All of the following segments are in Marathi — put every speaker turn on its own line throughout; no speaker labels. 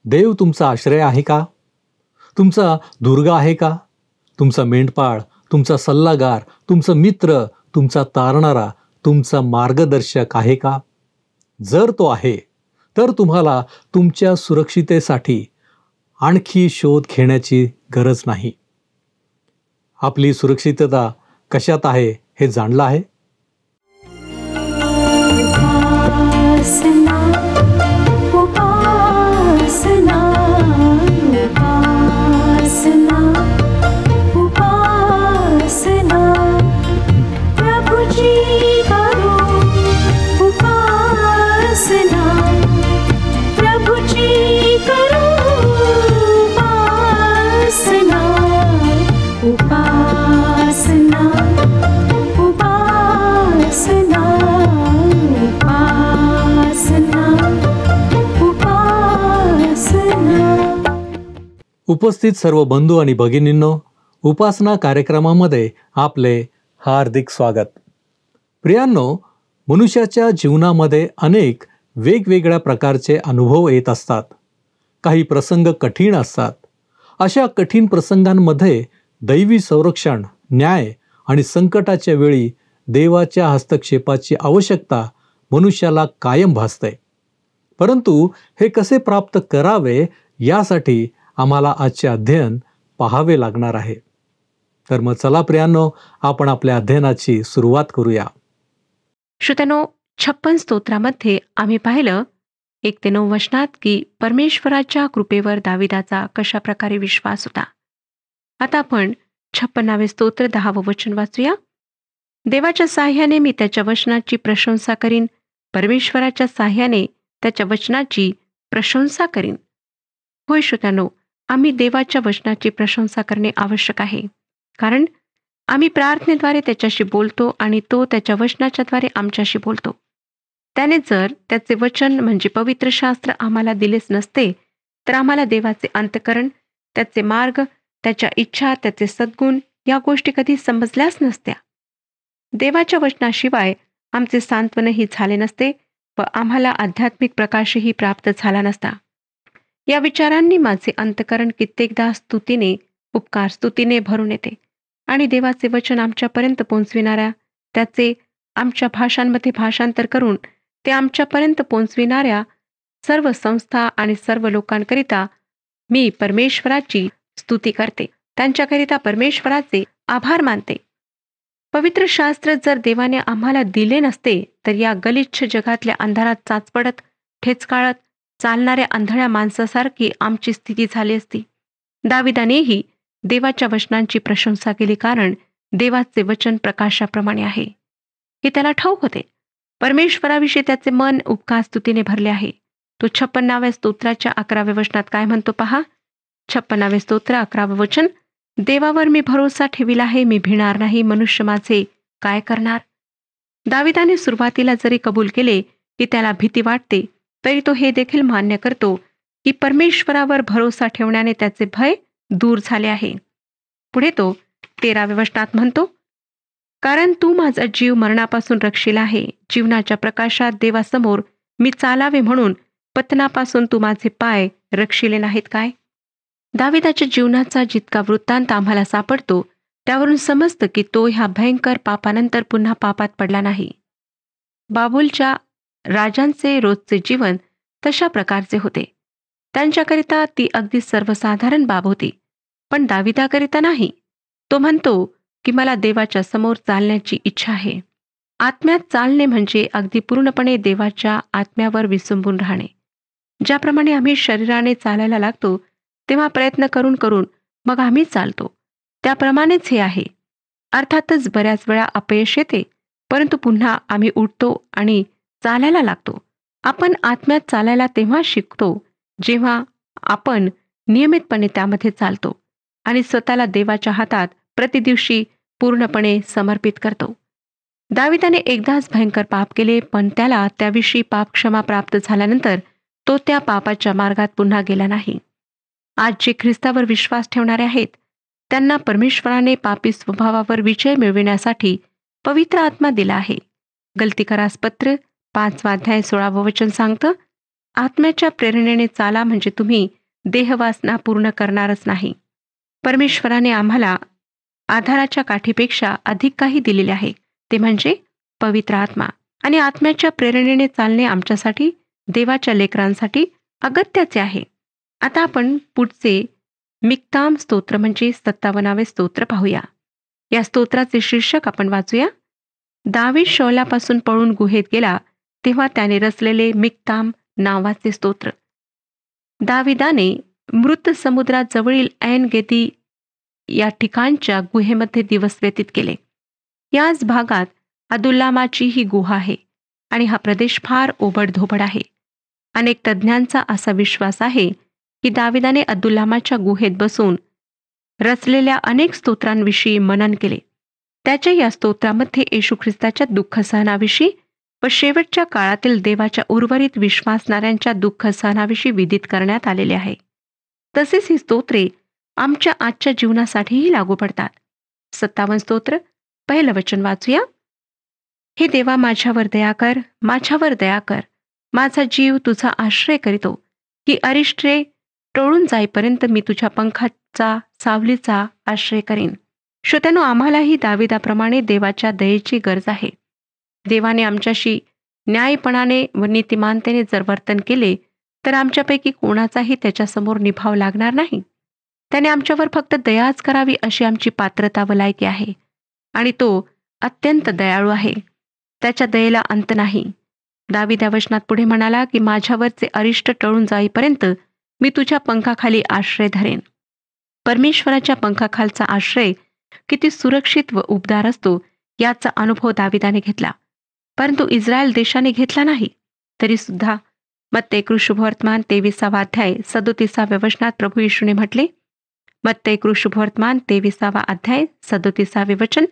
देव तुमचा आश्रय आहे का? तुमचा दुर्ग आहे का? तुमचा मेंढपाळ, तुमचा सल्लागार, तुमचा मित्र, तुमचा तारणारा, तुमचा मार्गदर्शक आहे का? जर तो आहे, तर तुम्हाला तुमच्या सुरक्षितेसाठी आणखी शोध घेण्याची गरज नाही. आपली सुरक्षितता कशात आहे हे जाणलं आहे?
उपासना उपासना उपासना उपासना प्रभुजी करो उपासना प्रभुजी करो उपासना उपासना उपासना
उपस्थित सर्व बंधू आणि भगिनींनो, उपासना कार्यक्रमामध्ये आपले हार्दिक स्वागत. प्रियांनो, मनुष्याच्या जीवनामध्ये अनेक वेगवेगळ्या प्रकारचे अनुभव येत असतात. काही प्रसंग कठीण असतात. अशा कठीण प्रसंगांमध्ये दैवी संरक्षण, न्याय आणि संकटाच्या वेळी देवाच्या हस्तक्षेपाची आवश्यकता मनुष्याला कायम भासते. परंतु हे कसे प्राप्त करावे यासाठी आम्हाला आजचे अध्ययन पाहावे लागणार आहे. तर मग चला प्रियांनो, आपण आपल्या अध्ययनाची सुरुवात करूया.
श्रोत्यानो, 56 स्तोत्रामध्ये आम्ही पाहिलं 1 ते 9 वचनात की परमेश्वराच्या कृपेवर दाविदाचा कशा प्रकारे विश्वास होता. आता आपण 56वे स्तोत्र 10वं वचन वाचूया. देवाच्या साह्याने मी त्याच्या वचनाची प्रशंसा करीन. परमेश्वराच्या साह्याने त्याच्या वचनाची प्रशंसा करीन. होय श्रोत्यानो, आम्ही देवाच्या वचनाची प्रशंसा करणे आवश्यक आहे. कारण आम्ही प्रार्थनेद्वारे त्याच्याशी बोलतो आणि तो त्याच्या वचनाच्याद्वारे आमच्याशी बोलतो. त्याने जर त्याचे वचन म्हणजे पवित्र शास्त्र आम्हाला दिलेच नसते, तर आम्हाला देवाचे अंतःकरण, त्याचे मार्ग, त्याच्या इच्छा, त्याचे सद्गुण या गोष्टी कधी समजल्याच नसत्या. देवाच्या वचनाशिवाय आमचे सांत्वनही झाले नसते व आम्हाला आध्यात्मिक प्रकाशही प्राप्त झाला नसता. या विचारांनी माझे अंतःकरण कित्येकदा स्तुतीने, उपकार स्तुतीने भरून येते आणि देवाचे वचन आमच्यापर्यंत पोहोचविणाऱ्या, त्याचे आमच्या भाषांमध्ये भाषांतर करून ते आमच्यापर्यंत पोहोचविणाऱ्या सर्व संस्था आणि सर्व लोकांकरिता मी परमेश्वराची स्तुती करते. त्यांच्याकरिता परमेश्वराचे आभार मानते. पवित्र शास्त्र जर देवाने आम्हाला दिले नसते, तर या गलिच्छ जगातल्या अंधारात चाचपडत, ठेचकाळत चालणाऱ्या आंधळ्या माणसासारखी आमची स्थिती झाली असती. दाविदानेही देवाच्या वचनांची प्रशंसा केली, कारण देवाचे वचन प्रकाशाप्रमाणे आहे हे त्याला ठाऊक होते. परमेश्वराविषयी त्याचे मन उपकार स्तुतीने भरले आहे. तो 56व्या स्तोत्राच्या 11व्या वचनात काय म्हणतो पहा. 56वे स्तोत्र 11वं वचन. देवावर मी भरोसा ठेविला आहे, मी भिणार नाही. मनुष्य माझे काय करणार? दाविदाने सुरुवातीला जरी कबूल केले की त्याला भीती वाटते, तरी तो हे देखील मान्य करतो की परमेश्वरावर भरोसा ठेवण्याने त्याचे भय दूर झाले आहे. पुढे तो 13व्या वचनात म्हणतो, कारण तू माझा जीव मरणापासून रक्षिला आहे. जीवनाच्या प्रकाशात देवासमोर मी चालावे म्हणून पतनापासून तू माझे पाय रक्षिले नाहीत काय? दाविदाच्या जीवनाचा जितका वृत्तांत आम्हाला सापडतो, त्यावरून समजतं की तो ह्या भयंकर पापानंतर पुन्हा पापात पडला नाही. बाबुलच्या राजांचे रोजचे जीवन तशा प्रकारचे होते. त्यांच्याकरिता ती अगदी सर्वसाधारण बाब होती, पण दाविदाकरिता नाही. तो म्हणतो की मला देवाच्या समोर चालण्याची इच्छा आहे. आत्म्यात चालणे म्हणजे अगदी पूर्णपणे देवाच्या आत्म्यावर विसंबून राहणे. ज्याप्रमाणे आम्ही शरीराने चालायला लागतो, तेव्हा प्रयत्न करून करून मग आम्ही चालतो, त्याप्रमाणेच हे आहे. अर्थातच बऱ्याच वेळा अपयश येते, परंतु पुन्हा आम्ही उठतो आणि चालायला लागतो. आपण आत्म्यात चालायला तेव्हा शिकतो जेव्हा आपण नियमितपणे त्यामध्ये चालतो आणि स्वतःला देवाच्या हातात प्रतिदिवशी पूर्णपणे समर्पित करतो. दाविदाने एकदाच भयंकर पाप केले, पण त्याला त्याविषयी पाप क्षमा प्राप्त झाल्यानंतर तो त्या पापाच्या मार्गात पुन्हा गेला नाही. आज जे ख्रिस्तावर विश्वास ठेवणारे आहेत, त्यांना परमेश्वराने पापी स्वभावावर विजय मिळविण्यासाठी पवित्र आत्मा दिला आहे. गलतीकरास पत्र 5 अध्याय 16 वचन सांगतं, आत्म्याच्या प्रेरणेने चाला म्हणजे तुम्ही देहवासना पूर्ण करणारच नाही. परमेश्वराने आम्हाला आधाराच्या काठीपेक्षा अधिक काही दिलेले आहे, ते म्हणजे पवित्र आत्मा. आणि आत्म्याच्या प्रेरणेने चालणे आमच्यासाठी, देवाच्या लेकरांसाठी अगत्याचे आहे. आता आपण पुढचे मिक्ताम स्तोत्र म्हणजे 57वे स्तोत्र पाहूया. या स्तोत्राचे शीर्षक आपण वाचूया. दावीद शौलापासून पळून गुहेत गेला तेव्हा त्याने रचलेले मिक्ताम नावाचे स्तोत्र. दाविदाने मृत समुद्राजवळील ऐन गेदी या ठिकाणच्या गुहेमध्ये दिवस व्यतीत केले. याच भागात अदुल्लामाची ही गुहा आहे आणि हा प्रदेश फार ओबडधोबड आहे. अनेक तज्ज्ञांचा असा विश्वास आहे की दाविदाने अदुल्लामाच्या गुहेत बसून रचलेल्या अनेक स्तोत्रांविषयी मनन केले. त्याच्या या स्तोत्रामध्ये येशू ख्रिस्ताच्या दुःख सहनाविषयी व शेवटच्या काळातील देवाच्या उर्वरित विश्वासणाऱ्यांच्या दुःख सहनाविषयी विदित करण्यात आलेले आहे. तसेच ही स्तोत्रे आमच्या आजच्या जीवनासाठीही लागू पडतात. 57 स्तोत्र, पहिलं वचन वाचूया. हे देवा, माझ्यावर दया कर, माझ्यावर दया कर. माझा जीव तुझा आश्रय करीतो. ही अरिष्टे टळून जाईपर्यंत मी तुझ्या पंखाचा, सावलीचा आश्रय करीन. श्रोत्यानो, आम्हालाही दाविदाप्रमाणे देवाच्या दयेची गरज आहे. देवाने आमच्याशी न्यायपणाने व नीतिमानतेने जर वर्तन केले तर आमच्यापैकी कोणाचाही त्याच्यासमोर निभाव लागणार नाही. त्याने आमच्यावर फक्त दयाच करावी अशी आमची पात्रता व लायकी आहे. आणि तो अत्यंत दयाळू आहे. त्याच्या दयेला अंत नाही. दावीद या वचनात पुढे म्हणाला की माझ्यावरचे अरिष्ट टळून जाईपर्यंत मी तुझ्या पंखाखाली आश्रय धरेन. परमेश्वराच्या पंखाखालचा आश्रय किती सुरक्षित व उबदार असतो याचा अनुभव दाविदाने घेतला. परंतु इस्रायल देशाने घेतला नाही. तरी सुद्धा मत्ते शुभवर्तमान 23वा अध्याय 37व्या वचनात प्रभू येशूने म्हटले. मत्ते शुभवर्तमान 23वा अध्याय 37वे वचन.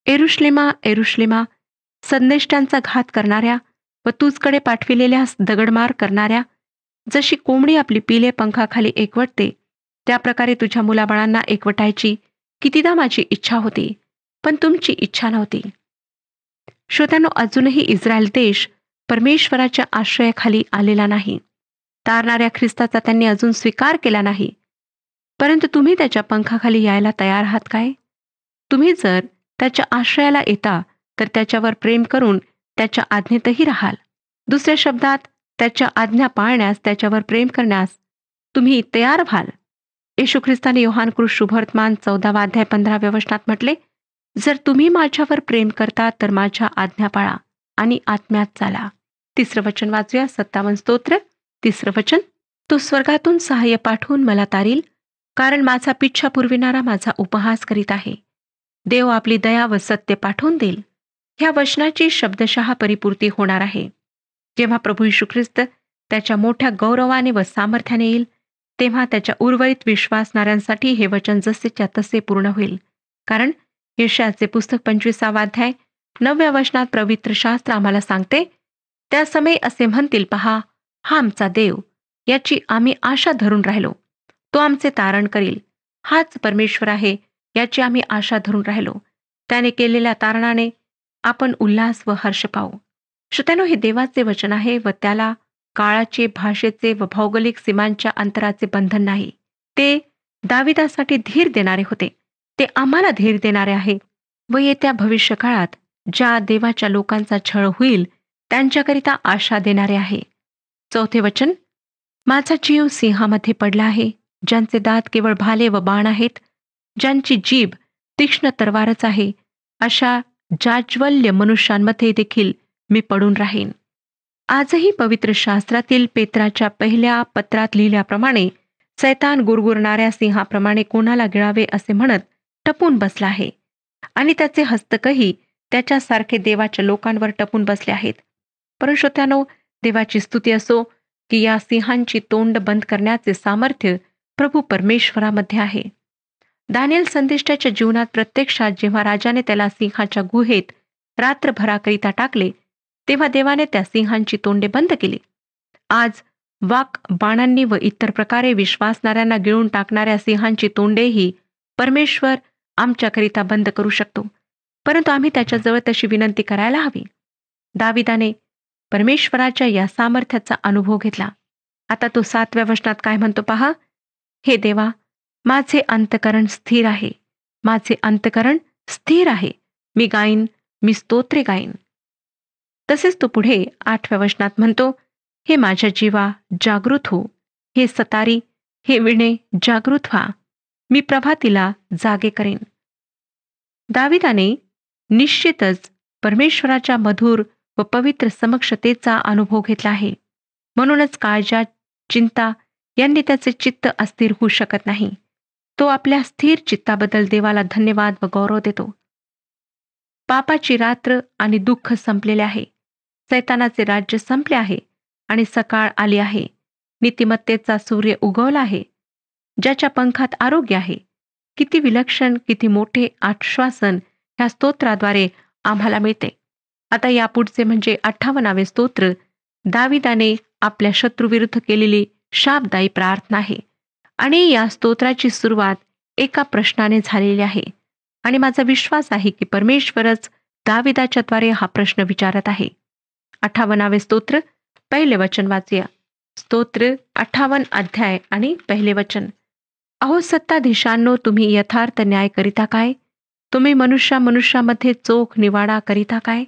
एरुश्लेमा, एरुश्लेमा, संदेष्टांचा घात करणाऱ्या व तुझकडे पाठविलेल्या दगडमार करणाऱ्या, जशी कोंबडी आपली पिले पंखाखाली एकवटते त्या प्रकारे तुझ्या मुलाबाळांना एकवटायची कितीदा माझी इच्छा होती, पण तुमची इच्छा नव्हती. श्रोत्यानो, अजूनही इस्रायल देश परमेश्वराच्या आश्रयाखाली आलेला नाही. तारणाऱ्या ख्रिस्ताचा त्यांनी अजून स्वीकार केला नाही. परंतु तुम्ही त्याच्या पंखाखाली यायला तयार आहात काय? तुम्ही जर त्याच्या आश्रयाला येता तर त्याच्यावर प्रेम करून त्याच्या आज्ञेतही राहाल. दुसऱ्या शब्दात, त्याच्या आज्ञा पाळण्यास, त्याच्यावर प्रेम करण्यास तुम्ही तयार व्हाल. येशू ख्रिस्ताने योहान शुभवर्तमान 14वा अध्याय 15व्या वचनात म्हटले, जर तुम्ही माझ्यावर प्रेम करता तर माझ्या आज्ञा पाळा आणि आत्म्यात चाला. तिसरं वचन वाचूया. 57 स्तोत्र, तिसरं वचन. तो स्वर्गातून सहाय्य पाठवून मला तारील, कारण माझा पिच्छा पुरविणारा माझा उपहास करीत आहे. देव आपली दया व सत्य पाठवून देईल. ह्या वचनाची शब्दशः परिपूर्ती होणार आहे. जेव्हा प्रभू येशू ख्रिस्त त्याच्या मोठ्या गौरवाने व सामर्थ्याने येईल तेव्हा त्याच्या उर्वरित विश्वासणाऱ्यांसाठी हे वचन जसेच्या तसे पूर्ण होईल. कारण यशायाचे पुस्तक 25वा अध्याय 9व्या वचनात पवित्र शास्त्र आम्हाला सांगते, त्या समय असे म्हणतील, पहा, हा आमचा देव, याची आम्ही आशा धरून राहिलो. तो आमचे तारण करील. हाच परमेश्वर आहे, याची आम्ही आशा धरून राहिलो. त्याने केलेल्या तारणाने आपण उल्हास व हर्ष पाहू. श्रोत्यानो, हे देवाचे वचन आहे व त्याला काळाचे, भाषेचे व भौगोलिक सीमांच्या अंतराचे बंधन नाही. ते दाविदासाठी धीर देणारे होते. ते आम्हाला धीर देणारे आहे व येत्या भविष्य काळात ज्या देवाच्या लोकांचा छळ होईल त्यांच्याकरिता आशा देणारे आहे. चौथे वचन. माझा जीव सिंहामध्ये पडला आहे, ज्यांचे दात केवळ भाले व बाण आहेत, ज्यांची जीभ तीक्ष्ण तरवारच आहे, अशा जाज्वल्य मनुष्यांमध्ये देखील मी पडून राहीन. आजही पवित्र शास्त्रातील पेत्राच्या पहिल्या पत्रात लिहिल्याप्रमाणे सैतान गुरगुरणाऱ्या सिंहाप्रमाणे कोणाला गिळावे असे म्हणत टपून बसला आहे आणि त्याचे हस्तकही त्याच्यासारखे देवाच्या लोकांवर टपून बसले आहेत. परंतु श्रोत्यानो, देवाची स्तुती असो की या सिंहांची तोंड बंद करण्याचे सामर्थ्य प्रभू परमेश्वरामध्ये आहे. दानिएल संदेष्टाच्या जीवनात प्रत्यक्षात जेव्हा राजाने त्याला सिंहाच्या गुहेत रात्रभराकरिता टाकले तेव्हा देवाने त्या सिंहांची तोंडे बंद केली. आज वाक, बाणांनी व इतर प्रकारे विश्वासणाऱ्यांना गिळून टाकणाऱ्या सिंहांची तोंडेही परमेश्वर आमच्याकरिता बंद करू शकतो. परंतु आम्ही त्याच्याजवळ तशी विनंती करायला हवी. दाविदाने परमेश्वराच्या या सामर्थ्याचा अनुभव घेतला. आता तो 7व्या वचनात काय म्हणतो पहा, हे देवा, माझे अंतकरण स्थिर आहे, माझे अंतकरण स्थिर आहे, मी गाईन, मी स्तोत्रे गाईन. तसेच तो पुढे 8व्या वचनात म्हणतो, हे माझ्या जीवा जागृत हो, हे सतारी, हे विणे जागृत व्हा, मी प्रभातीला जागे करेन. दाविदाने निश्चितच परमेश्वराच्या मधुर व पवित्र समक्षतेचा अनुभव घेतला आहे. म्हणूनच काळजा, चिंता यांनी त्याचे चित्त अस्थिर होऊ शकत नाही. तो आपल्या स्थिर चित्ताबद्दल देवाला धन्यवाद व गौरव देतो. पापाची रात्र आणि दुःख संपलेले आहे. सैतानाचे राज्य संपले आहे आणि सकाळ आली आहे. नीतिमत्तेचा सूर्य उगवला आहे, ज्याच्या पंखात आरोग्य आहे. किती विलक्षण, किती मोठे आश्वासन ह्या स्तोत्राद्वारे आम्हाला मिळते. आता यापुढचे म्हणजे 58वे स्तोत्र दाविदाने आपल्या शत्रूविरुद्ध केलेली शापदायी प्रार्थना आहे. आणि या स्तोत्राची सुरुवात एका प्रश्नाने झालेली आहे. आणि माझा विश्वास आहे की परमेश्वरच दाविदाच्याद्वारे हा प्रश्न विचारत आहे. 58वे स्तोत्र, पहिले वचन वाचूया. स्तोत्र 58 अध्याय आणि पहिले वचन. अहो सत्ताधीशांनो, तुम्ही यथार्थ न्याय करिता काय? तुम्ही मनुष्यामध्ये चोख निवाडा करिता काय?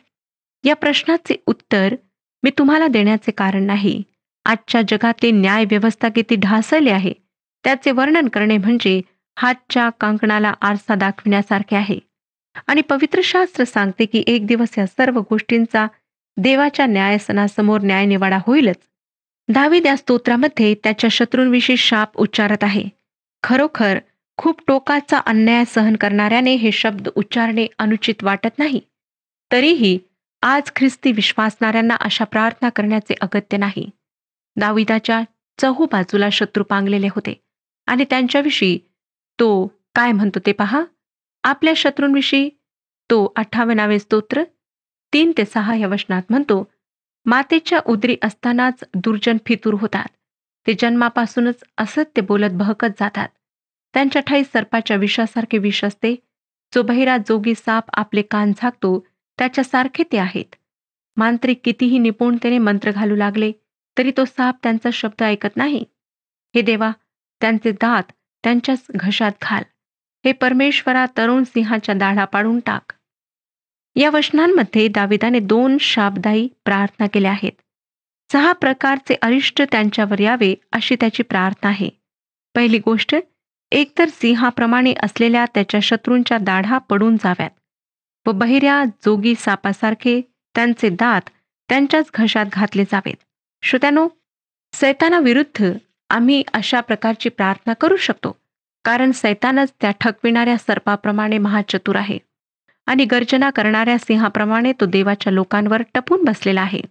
या प्रश्नाचे उत्तर मी तुम्हाला देण्याचे कारण नाही. आजच्या जगातली न्याय व्यवस्था किती ढासळली आहे त्याचे वर्णन करणे म्हणजे हातच्या कंकणाला आरसा दाखविण्यासारखे आहे. आणि पवित्र शास्त्र सांगते की एक दिवस या सर्व गोष्टींचा देवाच्या न्यायासनासमोर न्यायनिवाडा होईलच. दावीद या स्तोत्रामध्ये त्याच्या शत्रूंविषयी शाप उच्चारत आहे. खरोखर खूप टोकाचा अन्याय सहन करणाऱ्याने हे शब्द उच्चारणे अनुचित वाटत नाही. तरीही आज ख्रिस्ती विश्वासणाऱ्यांना अशा प्रार्थना करण्याचे अगत्य नाही. दाविदाच्या चहूबाजूला शत्रू पांगलेले होते आणि त्यांच्याविषयी तो काय म्हणतो ते पहा. आपल्या शत्रूंविषयी तो 58वे स्तोत्र 3 ते 6 या वचनात म्हणतो, मातेच्या उदरी असतानाच दुर्जन फितूर होतात. ते जन्मापासूनच असत्य बोलत बहकत जातात. त्यांच्या ठाई सर्पाच्या विषासारखे विष असते. जो बहिरा जोगी साप आपले कान झाकतो त्याच्यासारखे ते आहेत. मांत्रिक कितीही निपुणतेने मंत्र घालू लागले तरी तो साप त्यांचा शब्द ऐकत नाही. हे देवा, त्यांचे दात त्यांच्याच घशात घाल. हे परमेश्वरा, तरुण सिंहाच्या दाढा पाडून टाक. या वचनांमध्ये दाविदाने 2 शापदायी प्रार्थना केल्या आहेत. 6 प्रकारचे अरिष्ट त्यांच्यावर यावे अशी त्याची प्रार्थना आहे. पहिली गोष्ट, एकतर सिंहाप्रमाणे असलेल्या त्याच्या शत्रूंच्या दाढा पडून जाव्यात व बहिऱ्या जोगी सापासारखे त्यांचे दात त्यांच्याच घशात घातले जावेत. श्रोत्यानो, सैतानाविरुद्ध आम्ही अशा प्रकारची प्रार्थना करू शकतो, कारण सैतानच त्या ठकविणाऱ्या सर्पाप्रमाणे महाचतुर आहे आणि गर्जना करणाऱ्या सिंहाप्रमाणे तो देवाच्या लोकांवर टपून बसलेला आहे.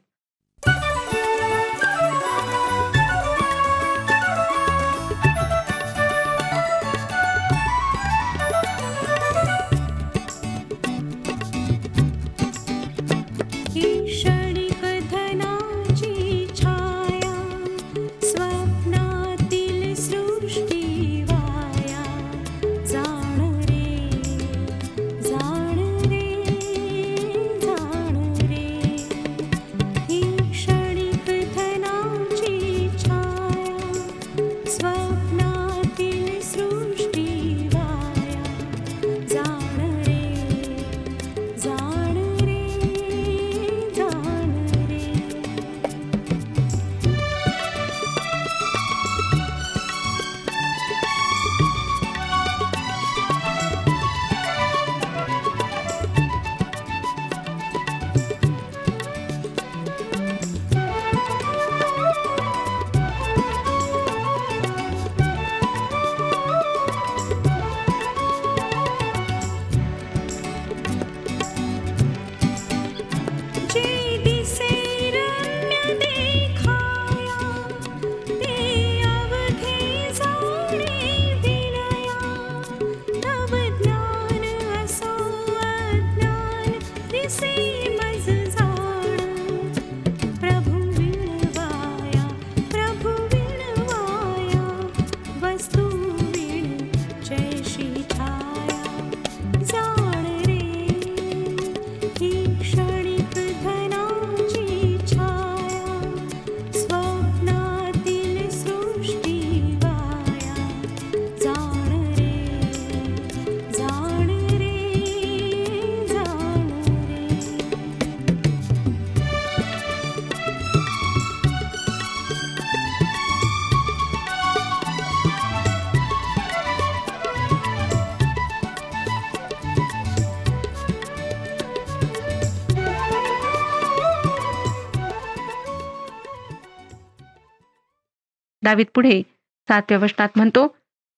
दावीद पुढे 7व्या वचनात म्हणतो,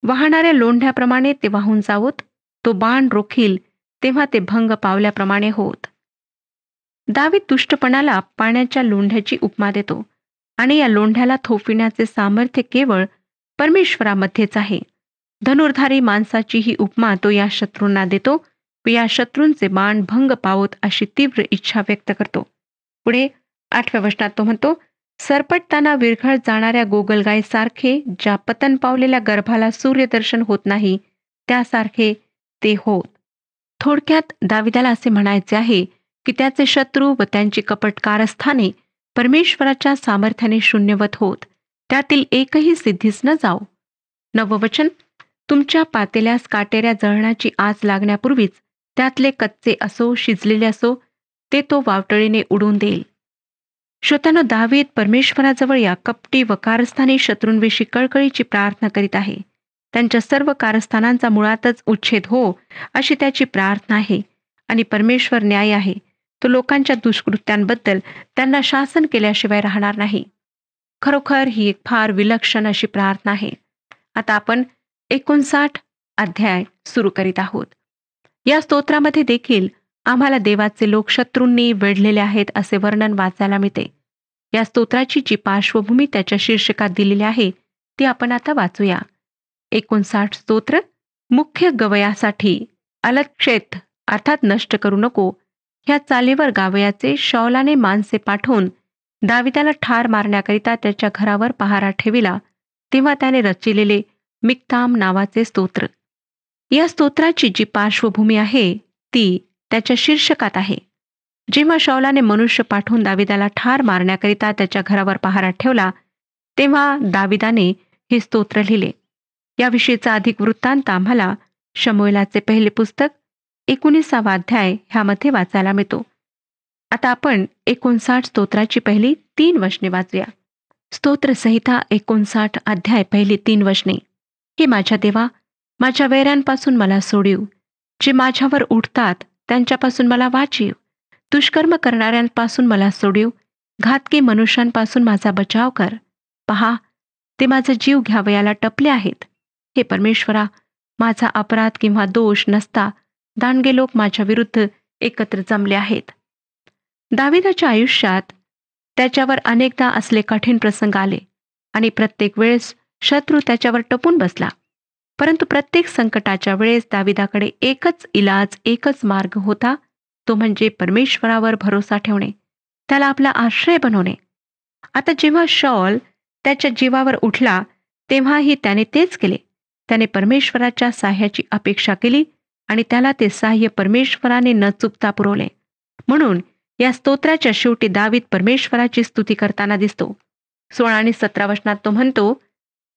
वाहणाऱ्या लोंढ्याप्रमाणे ते वाहून जावोत, तो बाण रोखील तेव्हा ते भंग पावल्याप्रमाणे होत. दावीद दुष्टपणाला पाण्याच्या लोंढ्याची उपमा देतो आणि या लोंढ्याला थोपविण्याचे सामर्थ्य केवळ परमेश्वरामध्येच आहे. धनुर्धारी माणसाची ही उपमा तो या शत्रूंना देतो व या शत्रूंचे बाण भंग पावोत अशी तीव्र इच्छा व्यक्त करतो. पुढे 8व्या वचनात तो म्हणतो, सरपटताना विरघळत जाणाऱ्या गोगलगायीसारखे ज्या पतन पावलेल्या गर्भाला सूर्यदर्शन होत नाही त्यासारखे ते होत. थोडक्यात दाविदाला असे म्हणायचे आहे की त्याचे शत्रू व त्यांची कपट कारस्थाने परमेश्वराच्या सामर्थ्याने शून्यवत होत, त्यातील एकही सिद्धीस न जाओ. 9वं वचन, तुमच्या पातेल्यास काटेऱ्या जळणाची आच लागण्यापूर्वीच त्यातले कच्चे असो शिजलेले असो ते तो वावटळीने उडवून देईल. श्रोत्यानो, दावीद परमेश्वराजवळ या कपटी व कारस्थानी शत्रूंविषयी कळकळीची प्रार्थना करीत आहे. त्यांच्या सर्व कारस्थानांचा मुळातच उच्छेद हो अशी त्याची प्रार्थना आहे. आणि परमेश्वर न्याय आहे. तो लोकांच्या दुष्कृत्यांबद्दल त्यांना शासन केल्याशिवाय राहणार नाही. खरोखर ही एक फार विलक्षण अशी प्रार्थना आहे. आता आपण 59 अध्याय सुरू करीत आहोत. या स्तोत्रामध्ये देखील आम्हाला देवाचे लोक शत्रूंनी वेढलेले आहेत असे वर्णन वाचायला मिळते. या स्तोत्राची जी पार्श्वभूमी त्याच्या शीर्षकात दिलेली आहे ती आपण आता वाचूया. 59 स्तोत्र. मुख्य गवयासाठी अलक्षेत अर्थात नष्ट करू नको ह्या चालीवर गावयाचे शौलाने माणसे पाठवून दाविदाला ठार मारण्याकरिता त्याच्या घरावर पहारा ठेविला तेव्हा त्याने रचिलेले मिक्ताम नावाचे स्तोत्र. या स्तोत्राची जी पार्श्वभूमी आहे ती त्याच्या शीर्षकात आहे. जेव्हा शौलाने मनुष्य पाठवून दाविदाला ठार मारण्याकरिता त्याच्या घरावर पहारा ठेवला तेव्हा दाविदाने हे स्तोत्र लिहिले. याविषयीचा अधिक वृत्तांत आम्हाला शमूएलाचे पहिले पुस्तक 19 अध्याय ह्यामध्ये वाचायला मिळतो. आता आपण 59 स्तोत्राची पहिली 3 वचने वाचूया. स्तोत्रसंहिता 59 अध्याय पहिली 3 वचने. हे माझ्या देवा, माझ्या वैऱ्यांपासून मला सोडीव, जे माझ्यावर उठतात त्यांच्यापासून मला वाचीव. दुष्कर्म करणाऱ्यांपासून मला सोडीव, घातकी मनुष्यांपासून माझा बचाव कर. पहा, ते माझा जीव घ्यावयाला टपले आहेत. हे परमेश्वरा, माझा अपराध किंवा दोष नसता दांडगे लोक माझ्या विरुद्ध एकत्र जमले आहेत. दाविदाच्या आयुष्यात त्याच्यावर अनेकदा असले कठीण प्रसंग आले आणि प्रत्येक वेळेस शत्रू त्याच्यावर टपून बसला. परंतु प्रत्येक संकटाच्या वेळेस दाविदाकडे एकच इलाज, एकच मार्ग होता, तो म्हणजे परमेश्वरावर भरोसा ठेवणे, त्याला आपला आश्रय बनवणे. आता जेव्हा शौल त्याच्या जीवावर उठला तेव्हाही त्याने तेच केले. त्याने परमेश्वराच्या साह्याची अपेक्षा केली आणि त्याला ते साह्य परमेश्वराने न चुकता पुरवले. म्हणून या स्तोत्राच्या शेवटी दावीद परमेश्वराची स्तुती करताना दिसतो. 16 आणि 17 वचनात तो म्हणतो,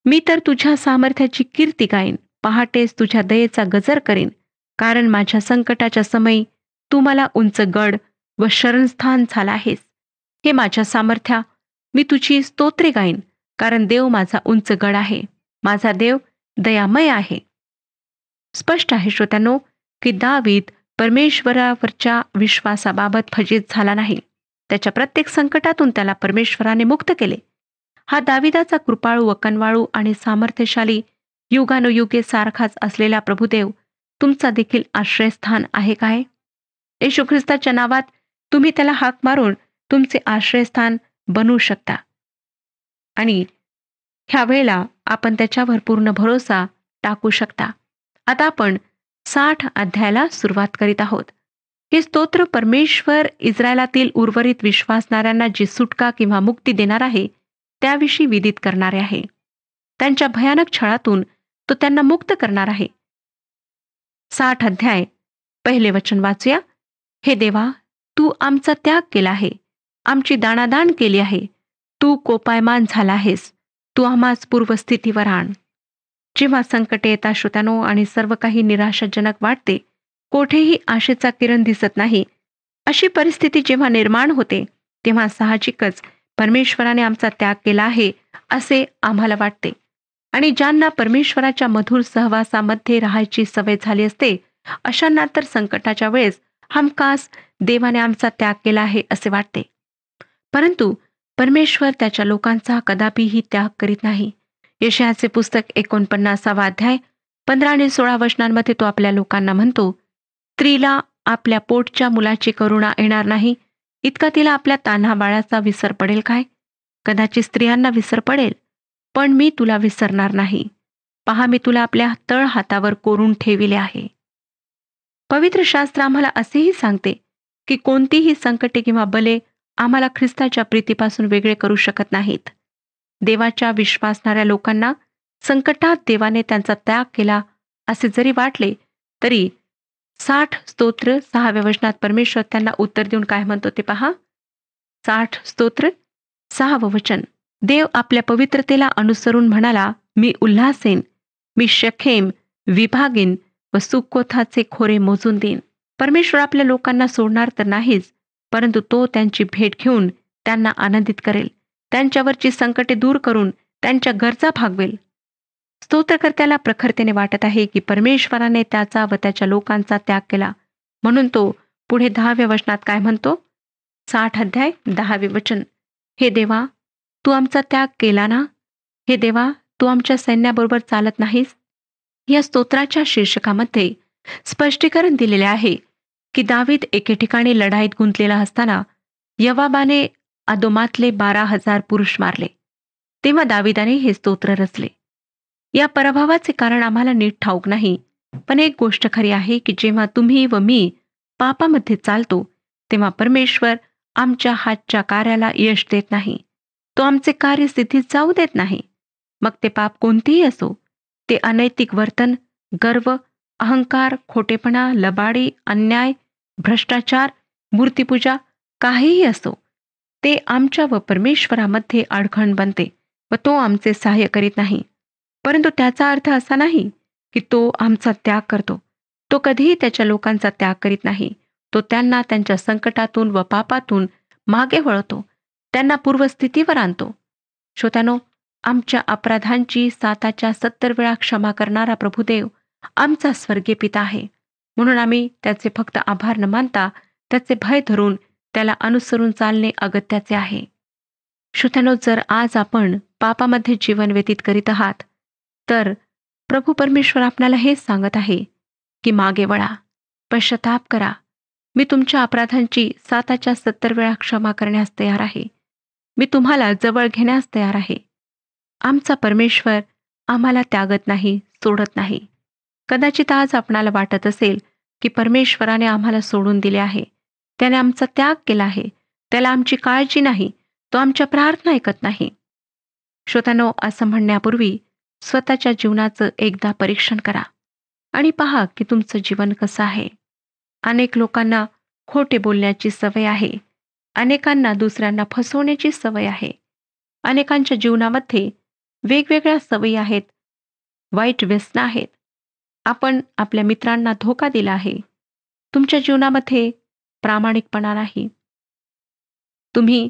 मी तर तुझ्या सामर्थ्याची कीर्ती गाईन, पहाटेस तुझ्या दयेचा गजर करीन, कारण माझ्या संकटाच्या समयी तू मला उंच गड व शरणस्थान झाला आहेस. हे माझ्या सामर्थ्या, मी तुझी स्तोत्रे गाईन, कारण देव माझा उंच गड आहे, माझा देव दयामय आहे. स्पष्ट आहे श्रोत्यांनो की दावीद परमेश्वरावरच्या विश्वासाबाबत फजित झाला नाही. त्याच्या प्रत्येक संकटातून त्याला परमेश्वराने मुक्त केले. हा दाविदाचा कृपाळू व कनवाळू आणि सामर्थ्यशाली युगानुयुगे सारखाच असलेला प्रभुदेव तुमचा देखील आश्रयस्थान आहे काय? येशू ख्रिस्ताच्या नावात तुम्ही त्याला हाक मारून तुमचे आश्रयस्थान बनवू शकता आणि ह्या वेळेला आपण त्याच्यावर पूर्ण भरोसा टाकू शकता. आता आपण 60 अध्यायाला सुरुवात करीत आहोत. हे स्तोत्र परमेश्वर इस्रायलातील उर्वरित विश्वासणाऱ्यांना जी सुटका किंवा मुक्ती देणार आहे त्याविषयी विदित करणारे आहे. त्यांच्या भयानक छळातून तो त्यांना मुक्त करणार आहे. 60 अध्याय पहिले वचन वाचूया. हे देवा, तू आमचा त्याग केला आहे, आमची दाणादाण केली आहे, तू कोपायमान झाला आहेस, तू आम्हास पूर्वस्थितीवर आण. जेव्हा संकटे येतात श्रोत्यानो आणि सर्व काही निराशाजनक वाटते, कोठेही आशेचा किरण दिसत नाही, अशी परिस्थिती जेव्हा निर्माण होते तेव्हा साहजिकच परमेश्वराने आमचा त्याग केला आहे असे आम्हाला वाटते. आणि ज्यांना परमेश्वराच्या मधुर सहवासामध्ये राहायची सवय झाली असते अशांना तर संकटाच्या वेळेस हमखास देवाने आमचा त्याग केला आहे असे वाटते. परंतु परमेश्वर त्याच्या लोकांचा कदापिही त्याग करीत नाही. यशायाचे पुस्तक 49 अध्याय 15 आणि 16 वचनांमध्ये तो आपल्या लोकांना म्हणतो, स्त्रीला आपल्या पोटच्या मुलाची करुणा येणार नाही, इतका तिला आपल्या तान्हा बाळाचा विसर पडेल काय? कदाचित स्त्रियांना विसर पडेल, पण मी तुला विसरणार नाही. पहा, मी तुला आपल्या तळ हातावर कोरून ठेविले आहे. पवित्र शास्त्र आम्हाला असेही सांगते की कोणतीही संकटे किंवा बले आम्हाला ख्रिस्ताच्या प्रीतीपासून वेगळे करू शकत नाहीत. देवाच्या विश्वासणाऱ्या लोकांना संकटात देवाने त्यांचा त्याग केला असे जरी वाटले तरी 60 स्तोत्र 6व्या वचनात परमेश्वर त्यांना उत्तर देऊन काय म्हणतो ते पहा. 60 स्तोत्र 6वं वचन. देव आपल्या पवित्रतेला अनुसरून म्हणाला, मी उल्हासेन, मी शखेम विभागीन व सुक्कोथाचे खोरे मोजून देईन. परमेश्वर आपल्या लोकांना सोडणार तर नाहीच, परंतु तो त्यांची भेट घेऊन त्यांना आनंदित करेल, त्यांच्यावरची संकटे दूर करून त्यांच्या गरजा भागवेल. स्तोत्रकर्त्याला प्रखरतेने वाटत आहे की परमेश्वराने त्याचा व त्याच्या लोकांचा त्याग केला, म्हणून तो पुढे 10व्या वचनात काय म्हणतो. 60 अध्याय 10वे वचन. हे देवा, तू आमचा त्याग केला ना? हे देवा, तू आमच्या सैन्याबरोबर चालत नाहीस? या स्तोत्राच्या शीर्षकामध्ये स्पष्टीकरण दिलेले आहे की दावीद एके ठिकाणी लढाईत गुंतलेला असताना यवाबाने अदोमातले 12,000 पुरुष मारले. तेव्हा दाविदाने हे स्तोत्र रचले. या पराभवाचे कारण आम्हाला नीट ठाऊक नाही, पण एक गोष्ट खरी आहे की जेव्हा तुम्ही व मी पापामध्ये चालतो तेव्हा परमेश्वर आमच्या हातच्या कार्याला यश देत नाही. तो आमचे कार्य सिद्धीत जाऊ देत नाही. मग ते पाप कोणतेही असो, ते अनैतिक वर्तन, गर्व, अहंकार, खोटेपणा, लबाडी, अन्याय, भ्रष्टाचार, मूर्तिपूजा, काहीही असो, ते आमच्या व परमेश्वरामध्ये अडखण बनते व तो आमचे सहाय्य करीत नाही. परंतु त्याचा अर्थ असा नाही की तो आमचा त्याग करतो. तो कधीही त्याच्या लोकांचा त्याग करीत नाही. तो त्यांना त्यांच्या संकटातून व पापातून मागे वळवतो, त्यांना पूर्वस्थितीवर आणतो. श्रोत्यानो, आमच्या अपराधांची 7च्या 70 वेळा क्षमा करणारा प्रभुदेव आमचा स्वर्गीय पिता आहे. म्हणून आम्ही त्याचे फक्त आभार न मानता त्याचे भय धरून त्याला अनुसरून चालणे अगत्याचे आहे. श्रोत्यानो, जर आज आपण पापामध्ये जीवन व्यतीत करीत आहात तर प्रभू परमेश्वर आपल्याला हेच सांगत आहे की मागे वळा, पश्चाताप करा. मी तुमच्या अपराधांची 7च्या 70 वेळा क्षमा करण्यास तयार आहे. मी तुम्हाला जवळ घेण्यास तयार आहे. आमचा परमेश्वर आम्हाला त्यागत नाही, सोडत नाही. कदाचित आज आपणाला वाटत असेल की परमेश्वराने आम्हाला सोडून दिले आहे, त्याने आमचा त्याग केला आहे, त्याला आमची काळजी नाही, तो आमच्या प्रार्थना ऐकत नाही. श्रोत्यानो, असं म्हणण्यापूर्वी स्वतःच्या जीवनाचं एकदा परीक्षण करा आणि पहा की तुमचं जीवन कसं आहे. अनेक लोकांना खोटे बोलण्याची सवय आहे. अनेकांना दुसऱ्यांना फसवण्याची सवय आहे. अनेकांच्या जीवनामध्ये वेगवेगळ्या सवयी आहेत, वाईट व्यसनं आहेत. आपण आपल्या मित्रांना धोका दिला आहे. तुमच्या जीवनामध्ये प्रामाणिकपणा नाही. तुम्ही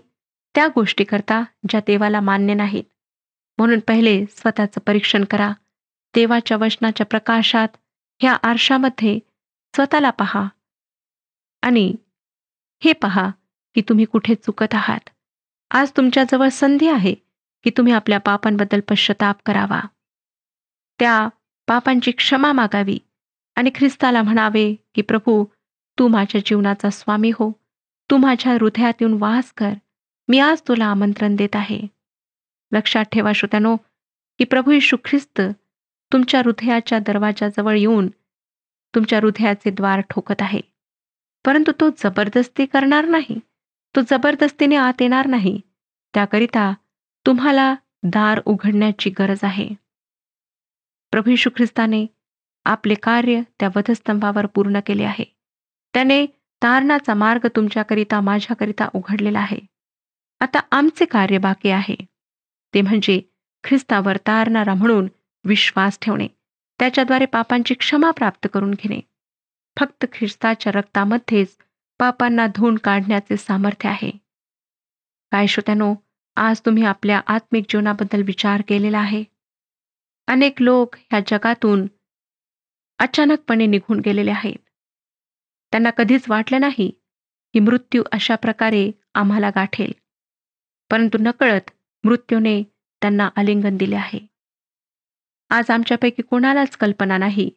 त्या गोष्टी करता ज्या देवाला मान्य नाहीत. म्हणून पहिले स्वतःचं परीक्षण करा. देवाच्या वचनाच्या प्रकाशात ह्या आरशामध्ये स्वतःला पहा आणि हे पहा की तुम्ही कुठे चुकत आहात. आज तुमच्याजवळ संधी आहे की तुम्ही आपल्या पापांबद्दल पश्चाताप करावा, त्या पापांची क्षमा मागावी आणि ख्रिस्ताला म्हणावे की प्रभू, तू माझ्या जीवनाचा स्वामी हो, तू माझ्या हृदयात येऊन वास कर. मी आज तुला आमंत्रण देत आहे. लक्षात ठेवा श्रोत्यानो की प्रभू येशू ख्रिस्त तुमच्या हृदयाच्या दरवाजाजवळ येऊन तुमच्या हृदयाचे द्वार ठोकत आहे. परंतु तो जबरदस्ती करणार नाही. तो जबरदस्तीने आत येणार नाही. त्याकरिता तुम्हाला दार उघडण्याची गरज आहे. प्रभू येशू ख्रिस्ताने आपले कार्य त्या वधस्तंभावर पूर्ण केले आहे. त्याने तारणाचा मार्ग तुमच्याकरिता, माझ्याकरिता उघडलेला आहे. आता आमचे कार्य बाकी आहे, ते म्हणजे ख्रिस्तावर तारणारा म्हणून विश्वास ठेवणे, त्याच्याद्वारे पापांची क्षमा प्राप्त करून घेणे. फक्त ख्रिस्ताच्या रक्तामध्येच पापांना धुवून काढण्याचे सामर्थ्य आहे. काय श्रोत्यानो, आज तुम्ही आपल्या आत्मिक जीवनाबद्दल विचार केलेला आहे? अनेक लोक ह्या जगातून अचानकपणे निघून गेलेले आहेत. त्यांना कधीच वाटलं नाही की मृत्यू अशा प्रकारे आम्हाला गाठेल, परंतु नकळत मृत्यूने त्यांना आलिंगन दिले आहे. आज आमच्यापैकी कोणालाच कल्पना नाही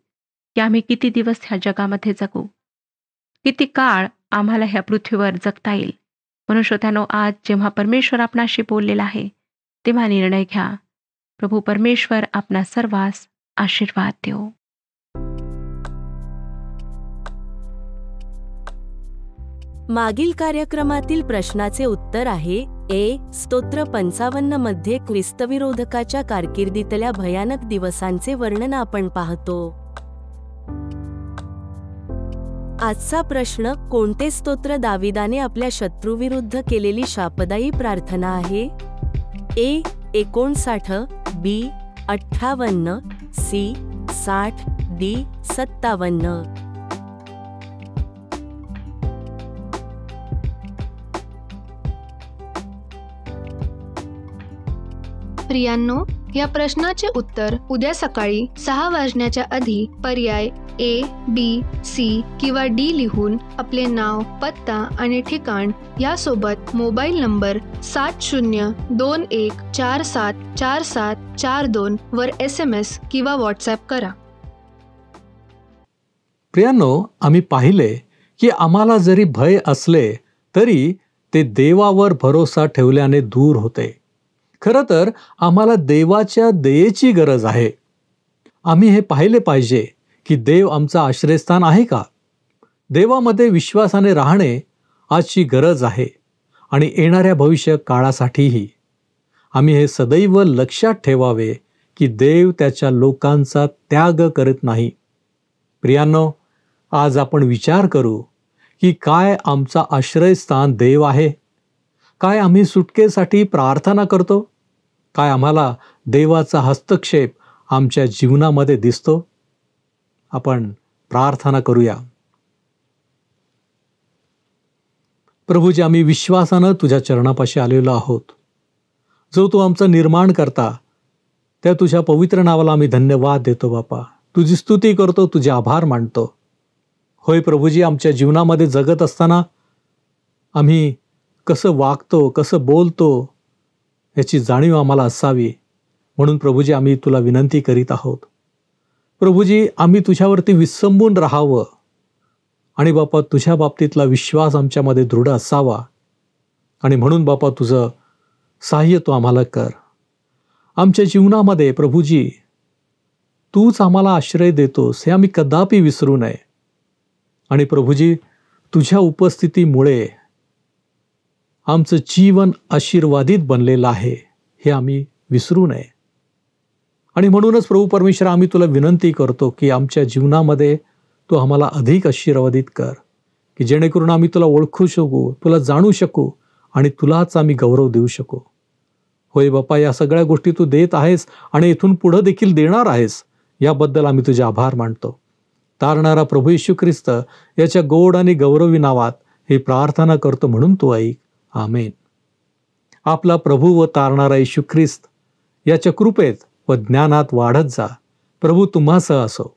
की आम्ही किती दिवस ह्या जगामध्ये जगू, किती काळ आम्हाला ह्या पृथ्वीवर जगता येईल. म्हणून श्रोत्यानो, आज जेव्हा परमेश्वर आपणाशी बोललेला आहे तेव्हा निर्णय घ्या. प्रभू परमेश्वर आपणा सर्वांस आशीर्वाद देव.
मागील कार्यक्रमातील प्रश्नाचे उत्तर आहे ए. स्तोत्र 55 मध्ये ख्रिस्तविरोधकाच्या कारकिर्दीतल्या भयानक दिवसांचे वर्णन आपण पाहतो. आजचा प्रश्न, कोणते स्तोत्र दाविदाने आपल्या शत्रूविरुद्ध केलेली शापदायी प्रार्थना आहे? ए. 59, बी. 58, सी. 60, डी. 57.
प्रियांनो, या प्रश्नाचे उत्तर उद्या सकाळी 6 वाजण्याच्या आधी पर्याय ए, बी, सी किंवा डी लिहून आपले नाव, पत्ता आणि ठिकाण यासोबत मोबाईल नंबर 7021474742 वर SMS किंवा व्हॉट्सॲप करा.
प्रियांनो, आम्ही पाहिले की आम्हाला जरी भय असले तरी ते देवावर भरोसा ठेवल्याने दूर होते. खरं तर आम्हाला देवाच्या दयेची गरज आहे. आम्ही हे पाहिले पाहिजे की देव आमचा आश्रयस्थान आहे का? देवामध्ये विश्वासाने राहणे आजची गरज आहे आणि येणाऱ्या भविष्य काळासाठीही. आम्ही हे सदैव लक्षात ठेवावे की देव त्याच्या लोकांचा त्याग करत नाही. प्रियांनो, आज आपण विचार करू की काय आमचा आश्रयस्थान देव आहे? काय आम्ही सुटकेसाठी प्रार्थना करतो? काय आम्हाला देवाचा हस्तक्षेप आमच्या जीवनामध्ये दिसतो? आपण प्रार्थना करूया. प्रभूजी, आम्ही विश्वासानं तुझ्या चरणापाशी आलेलो आहोत. जो तू आमचं निर्माण करता त्या तुझ्या पवित्र नावाला आम्ही धन्यवाद देतो बापा. तुझी स्तुती करतो, तुझे आभार मानतो. होय प्रभूजी, आमच्या जीवनामध्ये जगत असताना आम्ही कसं वागतो, कसं बोलतो याची जाणीव आम्हाला असावी. म्हणून प्रभूजी, आम्ही तुला विनंती करीत आहोत. प्रभूजी, आम्ही तुझ्यावरती विसंबून राहावं आणि बापा तुझ्या बाबतीतला विश्वास आमच्यामध्ये दृढ असावा. आणि म्हणून बापा तुझं सहाय्य तू आम्हाला कर. आमच्या जीवनामध्ये प्रभूजी तूच आम्हाला आश्रय देतोस हे आम्ही कदापि विसरू नये. आणि प्रभूजी, तुझ्या उपस्थितीमुळे आमचं जीवन आशीर्वादित बनलेलं आहे हे आम्ही विसरू नये. आणि म्हणूनच प्रभू परमेश्वर, आम्ही तुला विनंती करतो की आमच्या जीवनामध्ये तू आम्हाला अधिक आशीर्वादित कर, की जेणेकरून आम्ही तुला ओळखू शकू, तुला जाणू शकू आणि तुलाच आम्ही गौरव देऊ शकू. होय बापा, या सगळ्या गोष्टी तू देत आहेस आणि इथून पुढं देखील देणार आहेस, याबद्दल आम्ही तुझे आभार मानतो. तारणारा प्रभू येशू ख्रिस्त याच्या गोड आणि गौरवी नावात ही प्रार्थना करतो, म्हणून तू ऐक. आमेन. आपला प्रभू व तारणारा येशू ख्रिस्त याच्या कृपेत व ज्ञानात वाढत जा. प्रभू तुम्हासह असो.